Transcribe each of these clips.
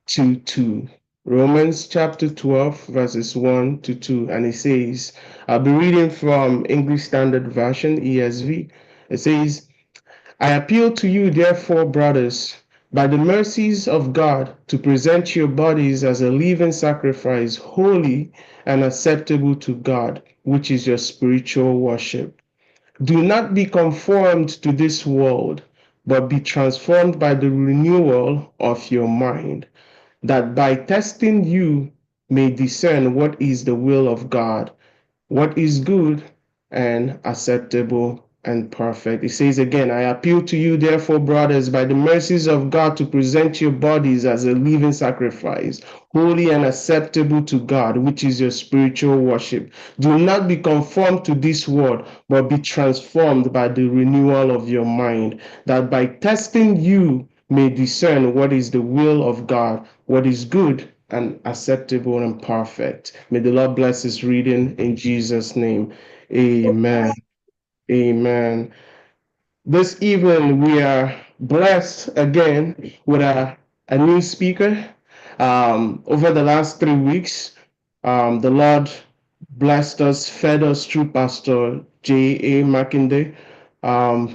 2:2. Romans chapter 12, verses 1 to 2. And it says, I'll be reading from English Standard Version, ESV. It says, I appeal to you, therefore, brothers, by the mercies of God, to present your bodies as a living sacrifice, holy and acceptable to God, which is your spiritual worship. Do not be conformed to this world, but be transformed by the renewal of your mind, that by testing you may discern what is the will of God, what is good and acceptable and perfect. It says again, I appeal to you, therefore, brothers, by the mercies of God, to present your bodies as a living sacrifice, holy and acceptable to God, which is your spiritual worship. Do not be conformed to this world, but be transformed by the renewal of your mind, that by testing you may discern what is the will of God, what is good and acceptable and perfect. May the Lord bless his reading in Jesus' name. Amen. Amen. This evening we are blessed again with a new speaker. Over the last 3 weeks, the Lord blessed us, fed us through Pastor J.A. Makinde,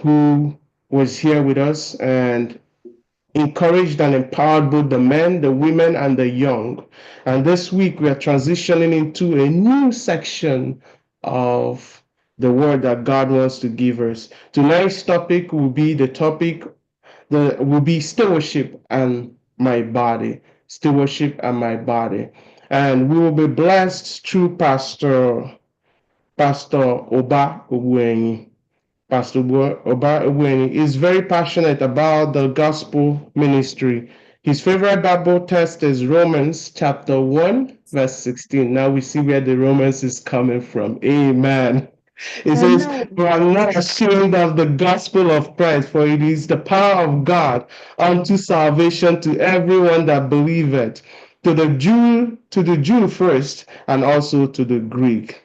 who was here with us and encouraged and empowered both the men, the women, and the young. And this week we are transitioning into a new section of the word that God wants to give us. Tonight's topic will be stewardship and my body. Stewardship and my body. And we will be blessed through Pastor Oba Obuenyi. Pastor Oba Ewing is very passionate about the gospel ministry. His favorite Bible text is Romans chapter 1, verse 16. Now we see where the Romans is coming from. Amen. It says, Amen. "We are not ashamed of the gospel of Christ, for it is the power of God unto salvation to everyone that believeth, to the Jew first, and also to the Greek."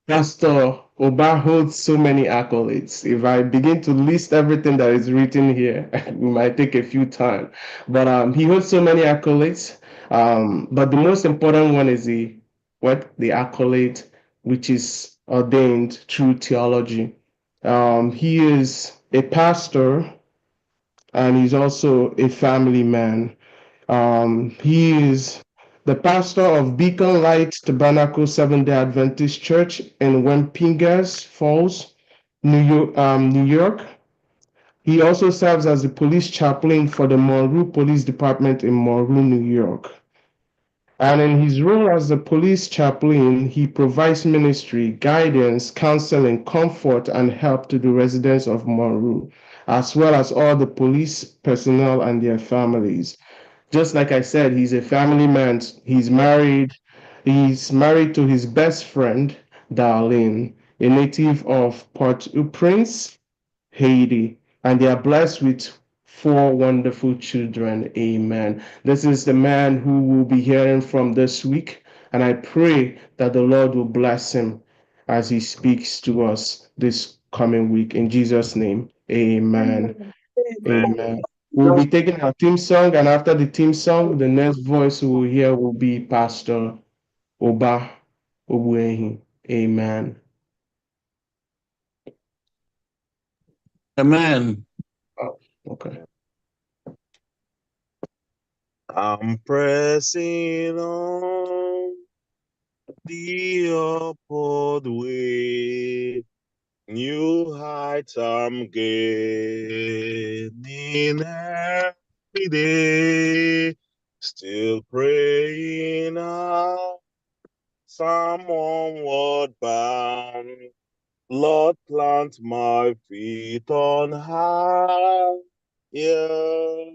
Pastor Oba holds so many accolades. If I begin to list everything that is written here, we might take a few time. But he holds so many accolades. But the most important one is the accolade which is ordained through theology. He is a pastor and he's also a family man. He is the pastor of Beacon Light Tabernacle Seventh-day Adventist Church in Wampingas Falls, New York. He also serves as the police chaplain for the Monroe Police Department in Monroe, New York. And in his role as the police chaplain, he provides ministry, guidance, counseling, comfort, and help to the residents of Monroe, as well as all the police personnel and their families. Just like I said, he's a family man. He's married. He's married to his best friend, Darlene, a native of Port-au-Prince, Haiti, and they are blessed with four wonderful children. Amen. This is the man who we'll be hearing from this week, and I pray that the Lord will bless him as he speaks to us this coming week. In Jesus' name, amen. Amen. Amen. We'll be taking our theme song, and after the theme song, the next voice we will hear will be Pastor Oba Obuehi. Amen. Amen. Oh, okay. I'm pressing on the upward way. New heights I'm gaining every day. Still praying out, some onward bound. Lord, plant my feet on high. Yeah.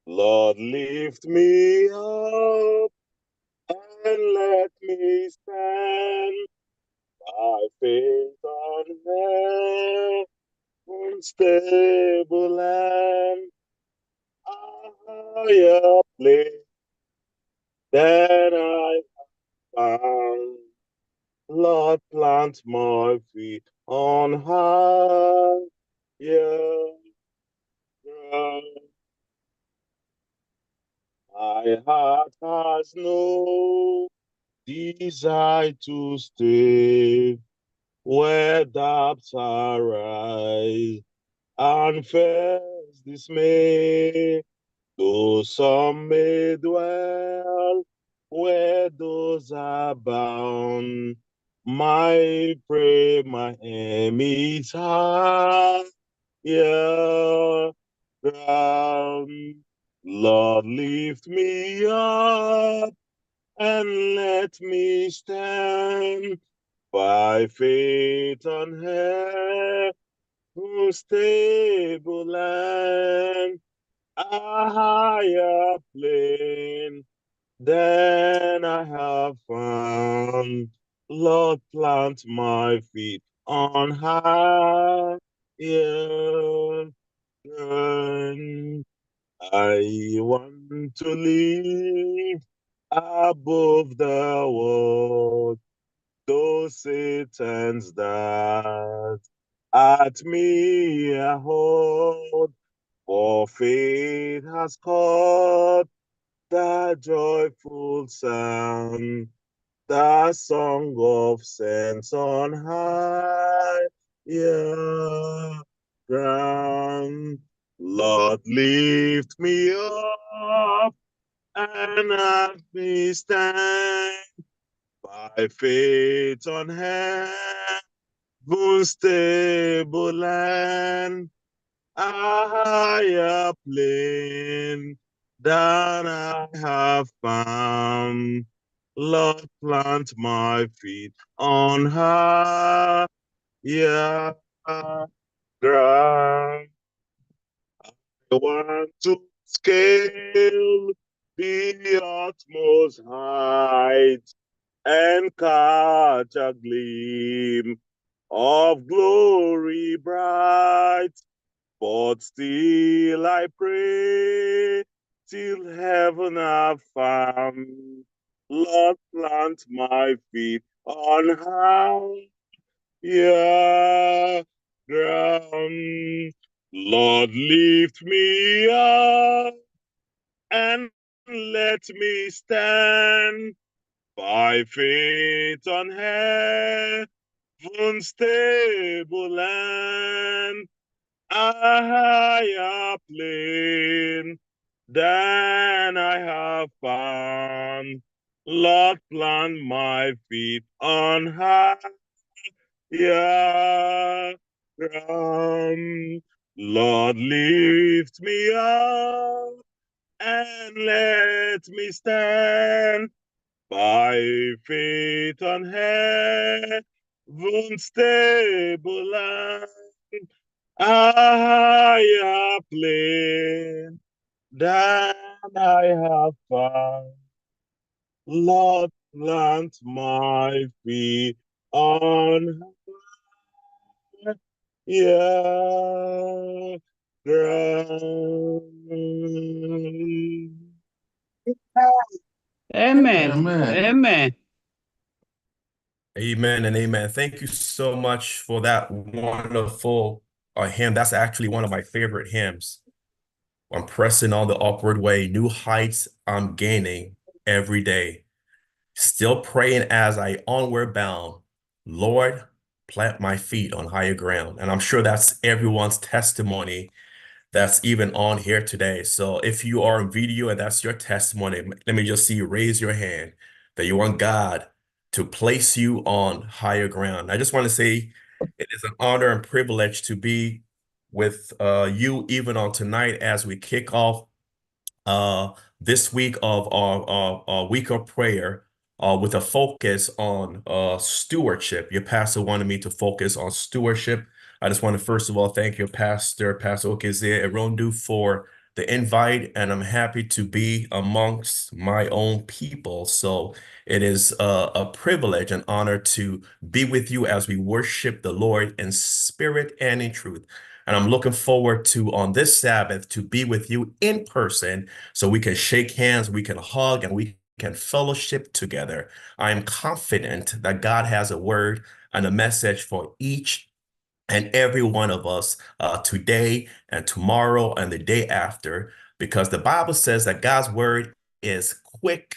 Lord, lift me up and let me stand by faith on the unstable land, a higher place than I found. Lord, plant my feet on high, yeah, yeah. My heart has no desire to stay where doubts arise and fears dismay. Though some may dwell where those are bound, my prayer, my aim is higher ground. Lord, lift me up and let me stand by faith on heaven's stable land, a higher plane than I have found. Lord, plant my feet on higher ground. I want to live above the world, those Satan's that at me a hold, for faith has caught the joyful sound, the song of saints on high ground. Lord, lift me up and let me stand by faith on heaven's stable land, a higher plane than I have found. Lord, plant my feet on higher ground. I want to scale the utmost height and catch a gleam of glory bright. But still I pray till heaven I've found. Lord, plant my feet on higher ground. Lord, lift me up and let me stand by faith on heaven's stable land, a higher plane than I have found. Lord, plant my feet on higher ground. Lord, lift me up and let me stand by faith on heaven's stable land, a higher plane than I have found. Lord, plant my feet on higher ground. Amen. Amen. Amen. Amen and amen. Thank you so much for that wonderful hymn. That's actually one of my favorite hymns. I'm pressing on the upward way, new heights I'm gaining every day. Still praying as I onward bound. Lord, plant my feet on higher ground. And I'm sure that's everyone's testimony that's even on here today. So if you are in video and that's your testimony, let me just see you raise your hand that you want God to place you on higher ground. I just want to say it is an honor and privilege to be with you even on tonight as we kick off uh, this week of our week of prayer with a focus on stewardship. Your pastor wanted me to focus on stewardship. I just want to first of all thank your pastor, Pastor Okezie Erondu, for the invite, and I'm happy to be amongst my own people. So it is a privilege and honor to be with you as we worship the Lord in spirit and in truth. And I'm looking forward to on this Sabbath to be with you in person so we can shake hands, we can hug, and we can fellowship together. I am confident that God has a word and a message for each and every one of us today and tomorrow and the day after, because the Bible says that God's word is quick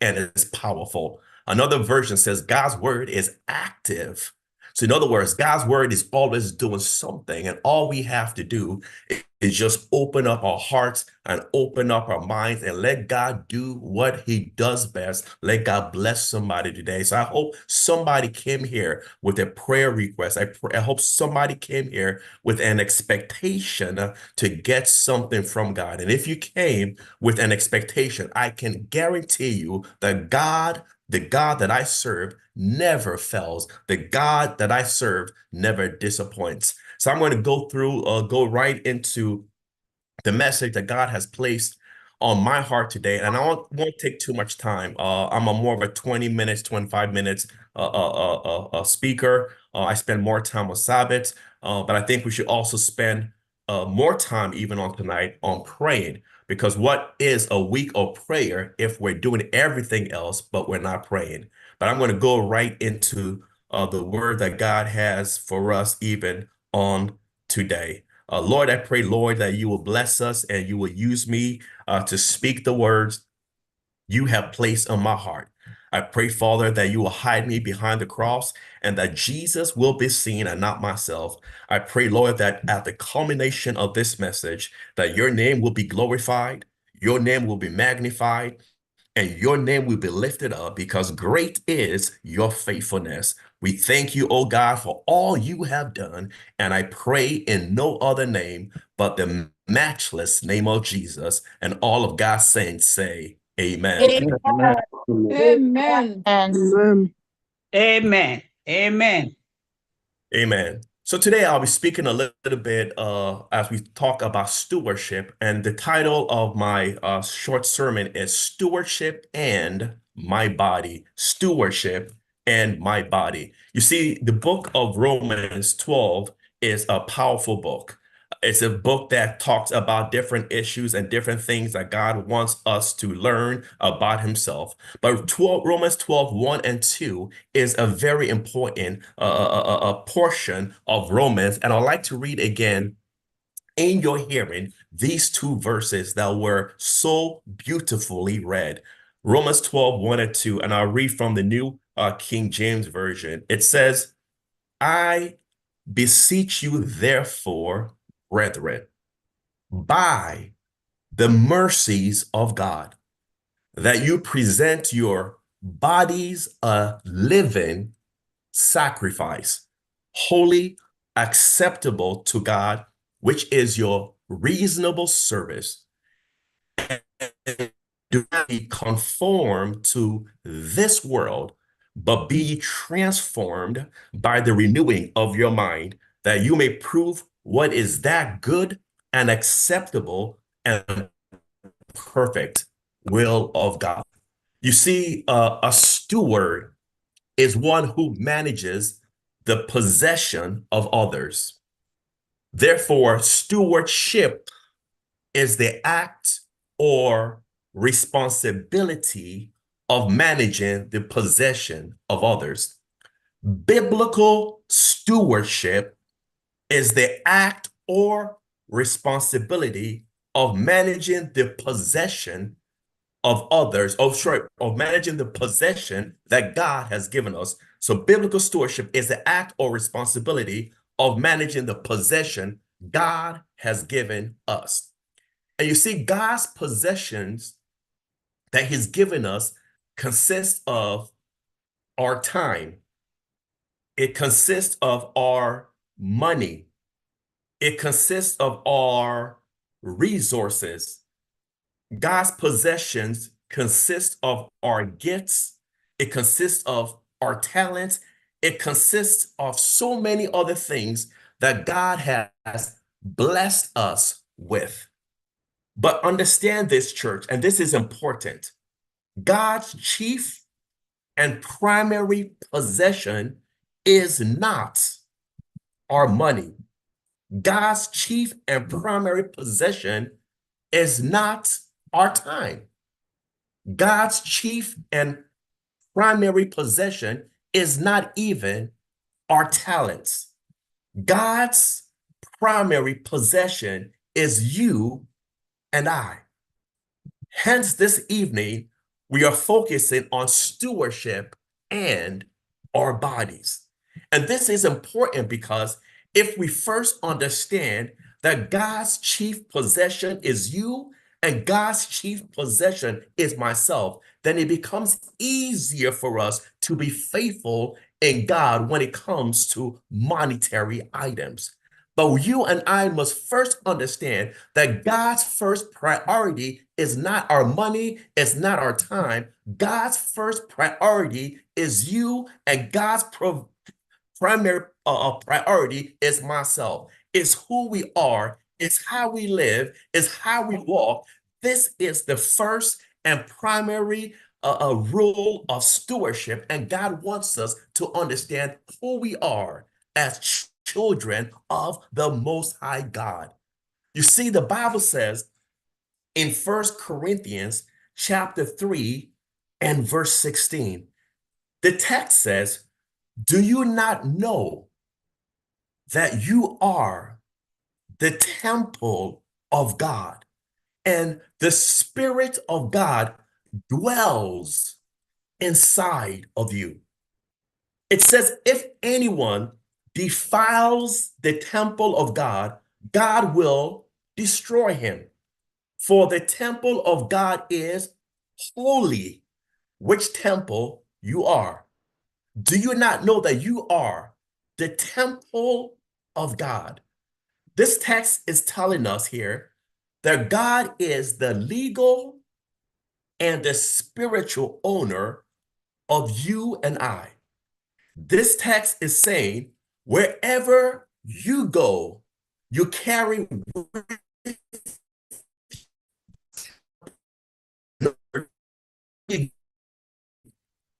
and is powerful. Another version says God's word is active. So in other words, God's word is always doing something, and all we have to do is just open up our hearts and open up our minds and let God do what he does best. Let God bless somebody today. So I hope somebody came here with a prayer request. I hope somebody came here with an expectation to get something from God. And if you came with an expectation, I can guarantee you that the God that I serve never fails. The God that I serve never disappoints. So I'm going to go right into the message that God has placed on my heart today. And I won't take too much time. I'm a more of a 20 minutes, 25 minutes speaker. I spend more time on Sabbath, but I think we should also spend more time even on tonight on praying. Because what is a week of prayer if we're doing everything else, but we're not praying? But I'm going to go right into the word that God has for us even on today. Lord, I pray, Lord, that you will bless us and you will use me to speak the words you have placed on my heart. I pray, Father, that you will hide me behind the cross and that Jesus will be seen and not myself. I pray, Lord, that at the culmination of this message, that your name will be glorified, your name will be magnified, and your name will be lifted up because great is your faithfulness. We thank you, oh God, for all you have done. And I pray in no other name but the matchless name of Jesus. And all of God's saints say, Amen. Amen. Amen. Amen. Amen. Amen. Amen. So today I'll be speaking a little bit as we talk about stewardship, and the title of my short sermon is Stewardship and My Body. Stewardship and My Body. You see, the book of Romans 12 is a powerful book. It's a book that talks about different issues and different things that God wants us to learn about himself. But Romans 12, 1 and 2 is a very important portion of Romans. And I'd like to read again in your hearing these two verses that were so beautifully read. Romans 12, 1 and 2, and I'll read from the New King James Version. It says, I beseech you, therefore, brethren, by the mercies of God, that you present your bodies a living sacrifice, holy, acceptable to God, which is your reasonable service. And do not be conformed to this world, but be transformed by the renewing of your mind, that you may prove what is that good and acceptable and perfect will of God. You see, a steward is one who manages the possession of others. Therefore, stewardship is the act or responsibility of managing the possession of others. Biblical stewardship is the act or responsibility of managing the possession of others, of managing the possession that God has given us. So biblical stewardship is the act or responsibility of managing the possession God has given us. And you see, God's possessions that he's given us consist of our time. It consists of our money. It consists of our resources. God's possessions consist of our gifts. It consists of our talents. It consists of so many other things that God has blessed us with. But understand this, church, and this is important. God's chief and primary possession is not our money. God's chief and primary possession is not our time. God's chief and primary possession is not even our talents. God's primary possession is you and I. Hence, this evening, we are focusing on stewardship and our bodies. And this is important because if we first understand that God's chief possession is you and God's chief possession is myself, then it becomes easier for us to be faithful in God when it comes to monetary items. But you and I must first understand that God's first priority is not our money, it's not our time. God's first priority is you, and God's primary priority is myself. It's who we are, it's how we live, it's how we walk. This is the first and primary rule of stewardship, and God wants us to understand who we are as children of the Most High God. You see, the Bible says in 1 Corinthians chapter 3 and verse 16, the text says, do you not know that you are the temple of God and the Spirit of God dwells inside of you? It says, if anyone defiles the temple of God, God will destroy him. For the temple of God is holy, which temple you are. Do you not know that you are the temple of God? This text is telling us here that God is the legal and the spiritual owner of you and I. This text is saying, wherever you go, you carry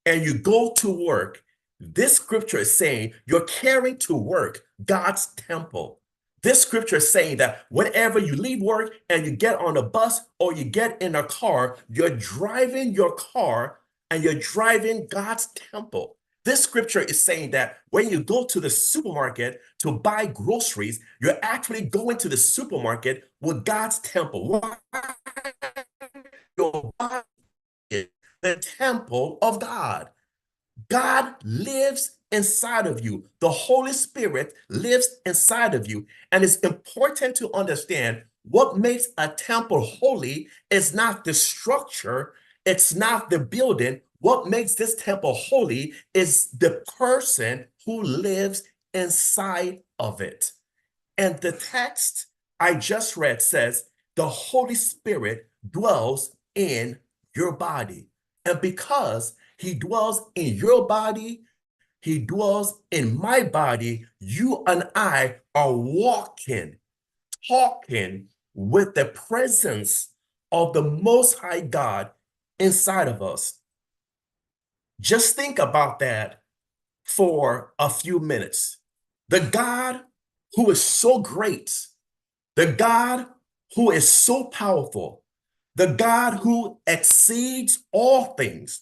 and you go to work. This scripture is saying you're carrying to work God's temple. This scripture is saying that whenever you leave work and you get on a bus or you get in a car, you're driving your car and you're driving God's temple. This scripture is saying that when you go to the supermarket to buy groceries, you're actually going to the supermarket with God's temple. Why? Your body is the temple of God. God lives inside of you. The Holy Spirit lives inside of you. And it's important to understand what makes a temple holy is not the structure, it's not the building. What makes this temple holy is the person who lives inside of it. And the text I just read says the Holy Spirit dwells in your body. And because he dwells in your body, he dwells in my body, you and I are walking, talking with the presence of the Most High God inside of us. Just think about that for a few minutes. The God who is so great, the God who is so powerful, the God who exceeds all things,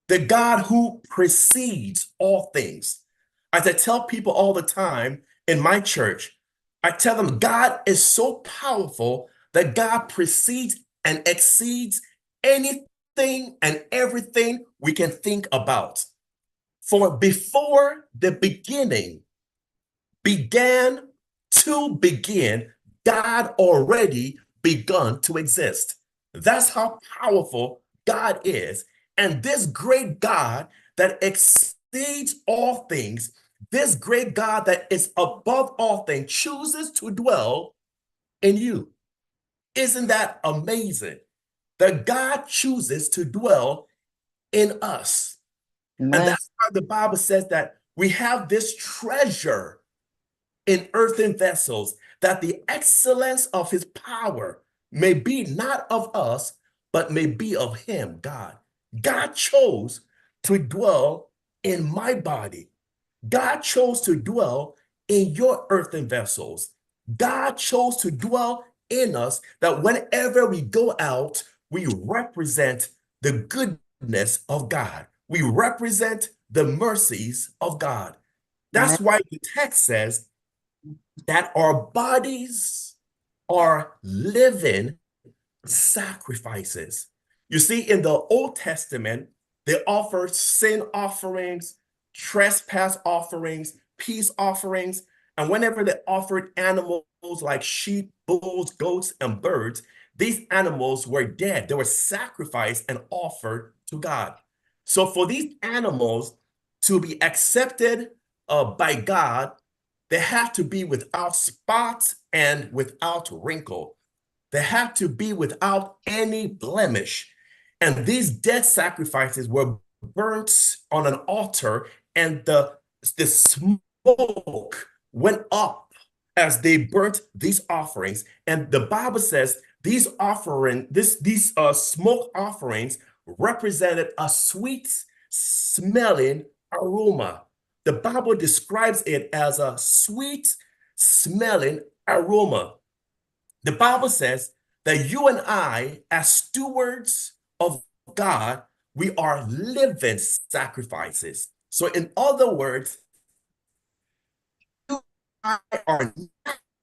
the God who precedes all things. As I tell people all the time in my church, I tell them God is so powerful that God precedes and exceeds anything and everything we can think about. For before the beginning began to begin, God already begun to exist. That's how powerful God is. And this great God that exceeds all things, this great God that is above all things, chooses to dwell in you. Isn't that amazing? That God chooses to dwell in us. And that's why the Bible says that we have this treasure in earthen vessels, that the excellence of his power may be not of us, but may be of him, God. God chose to dwell in my body. God chose to dwell in your earthen vessels. God chose to dwell in us, that whenever we go out, we represent the goodness of God. We represent the mercies of God. That's why the text says that our bodies are living sacrifices. You see, in the Old Testament, they offered sin offerings, trespass offerings, peace offerings, and whenever they offered animals like sheep, bulls, goats, and birds, these animals were dead. They were sacrificed and offered to God. So for these animals to be accepted by God, they have to be without spots and without wrinkle. They have to be without any blemish. And these dead sacrifices were burnt on an altar, and the smoke went up as they burnt these offerings. And the Bible says these smoke offerings represented a sweet smelling aroma. The Bible describes it as a sweet smelling aroma. The Bible says that you and I, as stewards of God, we are living sacrifices. So, in other words, you and I are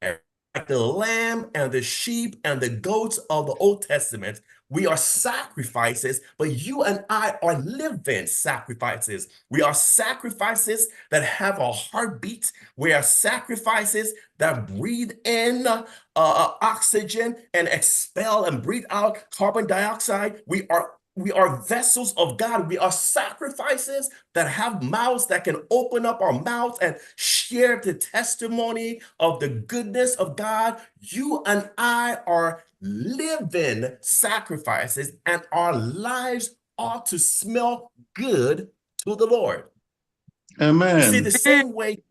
like the lamb and the sheep and the goats of the Old Testament. We are sacrifices, but you and I are living sacrifices. We are sacrifices that have a heartbeat. We are sacrifices that breathe in oxygen and expel and breathe out carbon dioxide. We are vessels of God. We are sacrifices that have mouths that can open up our mouths and share the testimony of the goodness of God. You and I are living sacrifices, and our lives ought to smell good to the Lord. Amen. You see, the same way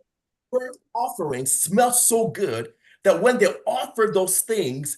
burnt offerings smell so good that when they offered those things,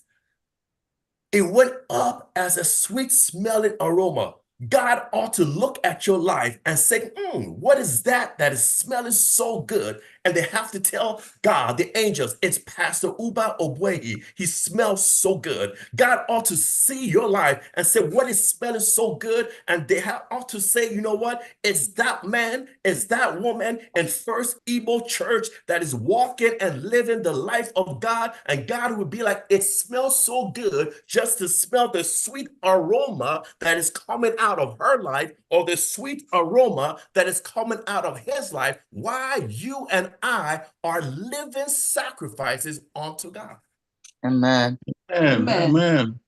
it went up as a sweet smelling aroma. God ought to look at your life and say, what is that is smelling so good? And they have to tell God, the angels, it's Pastor Uba Obwehi. He smells so good. God ought to see your life and say, what is smelling so good? And they ought to say, you know what? It's that man, it's that woman in First Igbo Church that is walking and living the life of God. And God would be like, it smells so good just to smell the sweet aroma that is coming out of her life, or the sweet aroma that is coming out of his life. Why you and I are living sacrifices unto God. Amen. Amen.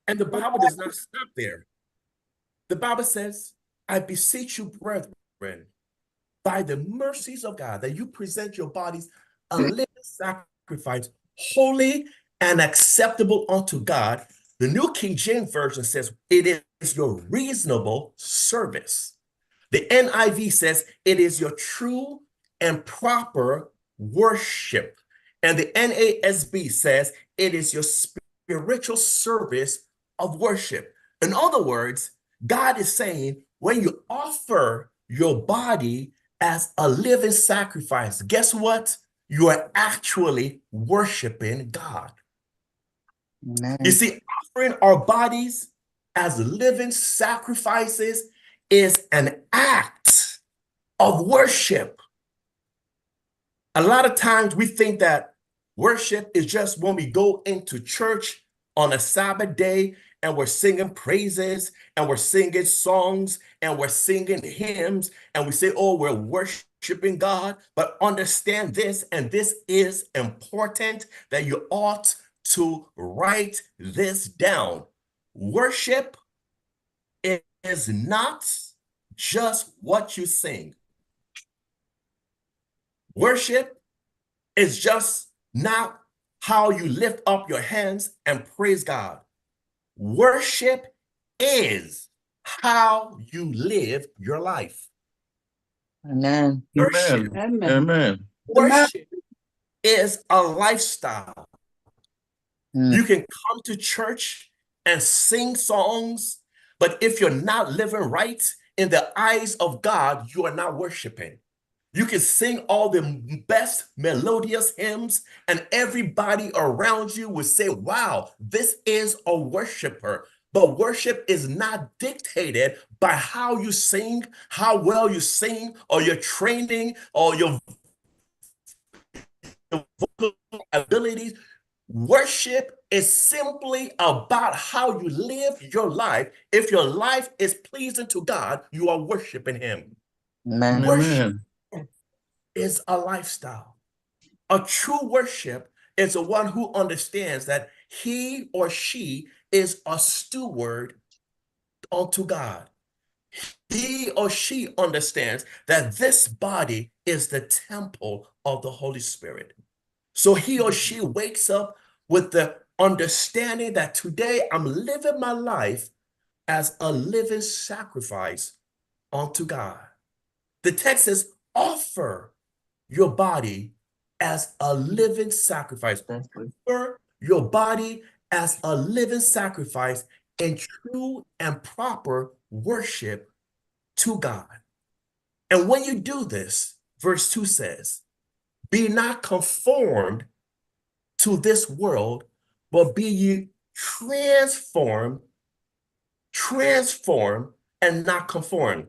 And the Bible does not stop there. The Bible says, I beseech you, brethren, by the mercies of God, that you present your bodies a living sacrifice, holy and acceptable unto God. The New King James Version says, it is your reasonable service. The NIV says, it is your true and proper worship. And the NASB says, it is your spiritual service of worship. In other words, God is saying, when you offer your body as a living sacrifice, guess what? You are actually worshiping God. Amen. You see, offering our bodies as living sacrifices is an act of worship. A lot of times we think that worship is just when we go into church on a Sabbath day and we're singing praises and we're singing songs and we're singing hymns and we say, oh, we're worshiping God. But understand this, and this is important, that you ought to write this down. Worship is not just what you sing. Worship is just not how you lift up your hands and praise God. Worship is how you live your life. Amen. Worship, Amen. worship is a lifestyle. Mm. You can come to church and sing songs, but if you're not living right in the eyes of God, you are not worshiping. You can sing all the best melodious hymns, and everybody around you will say, wow, this is a worshiper. But worship is not dictated by how you sing, how well you sing, or your training, or your vocal abilities. Worship is simply about how you live your life. If your life is pleasing to God, you are worshiping Him. Amen. Worship Amen. is a lifestyle. A true worship is the one who understands that he or she is a steward unto God. He or she understands that this body is the temple of the Holy Spirit. So he or she wakes up with the understanding that today I'm living my life as a living sacrifice unto God. The text says, offer your body as a living sacrifice. Offer your body as a living sacrifice in true and proper worship to God. And when you do this, verse 2 says, be not conformed to this world, but be ye transformed and not conformed.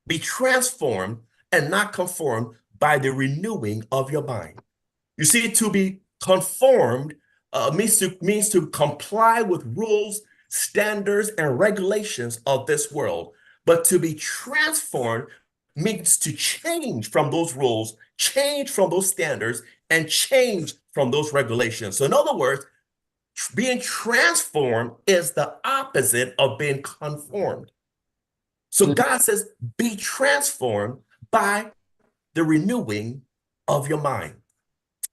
Be transformed and not conformed by the renewing of your mind. You see, to be conformed means to comply with rules, standards, and regulations of this world. But to be transformed means to change from those rules, change from those standards, and change from those regulations. So in other words, being transformed is the opposite of being conformed. So God says, be transformed by the renewing of your mind.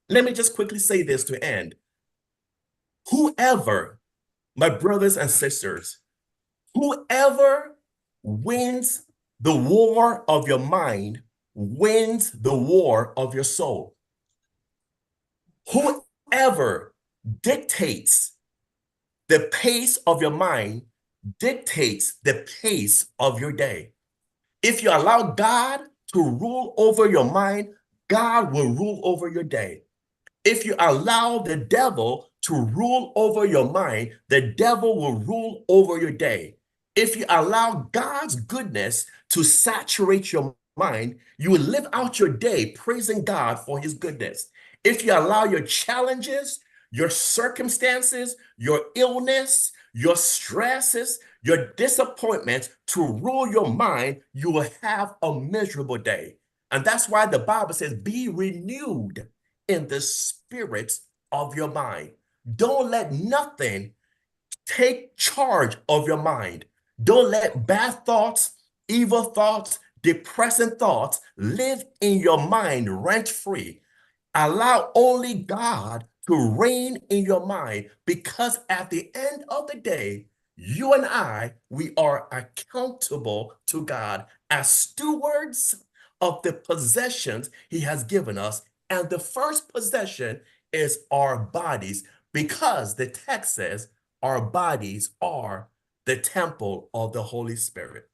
Let me just quickly say this to end. Whoever, my brothers and sisters, whoever wins the war of your mind wins the war of your soul. Whoever dictates the pace of your mind dictates the pace of your day. If you allow God to rule over your mind, God will rule over your day. If you allow the devil to rule over your mind, the devil will rule over your day. If you allow God's goodness to saturate your mind, you will live out your day praising God for his goodness. If you allow your challenges, your circumstances, your illness, your stresses, your disappointments to rule your mind, you will have a miserable day. And that's why the Bible says, be renewed in the spirit of your mind. Don't let nothing take charge of your mind. Don't let bad thoughts, evil thoughts, depressing thoughts live in your mind rent free. Allow only God to reign in your mind, because at the end of the day, you and I, we are accountable to God as stewards of the possessions he has given us. And the first possession is our bodies, because the text says our bodies are the temple of the Holy Spirit.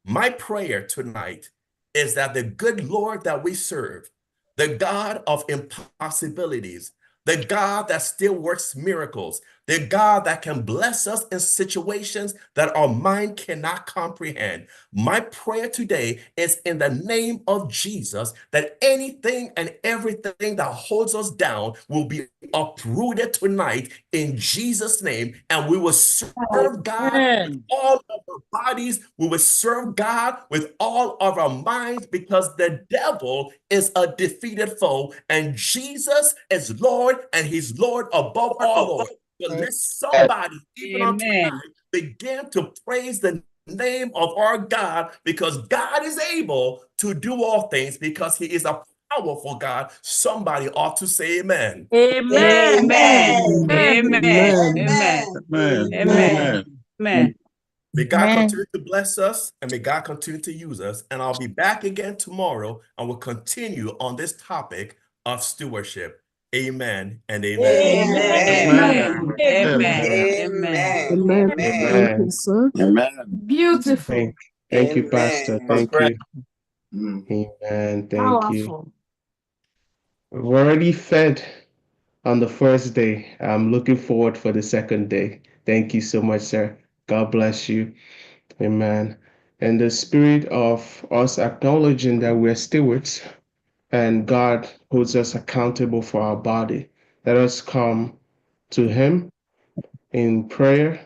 My prayer tonight is that the good Lord that we serve, the God of impossibilities, the God that still works miracles, the God that can bless us in situations that our mind cannot comprehend. My prayer today is in the name of Jesus that anything and everything that holds us down will be uprooted tonight in Jesus' name, and we will serve God with all of our bodies. We will serve God with all of our minds, because the devil is a defeated foe and Jesus is Lord, and he's Lord above all lords. So let somebody, even on tonight, Amen. begin to praise the name of our God, because God is able to do all things, because he is a powerful God. Somebody ought to say amen. Amen. Amen. Amen. Amen. Amen. Amen. Amen. Amen. Amen. May God continue to bless us, and may God continue to use us. And I'll be back again tomorrow, and we'll continue on this topic of stewardship. Amen and amen. Amen. Amen. Amen. Amen. Amen. Amen. Thank you, Amen. sir. Amen. Beautiful. Thank you, Pastor. Thank you. Mm. Amen. Thank you. Powerful. We've already fed on the first day. I'm looking forward for the second day. Thank you so much, sir. God bless you. Amen. In the spirit of us acknowledging that we're stewards and God holds us accountable for our body, Let us come to him in prayer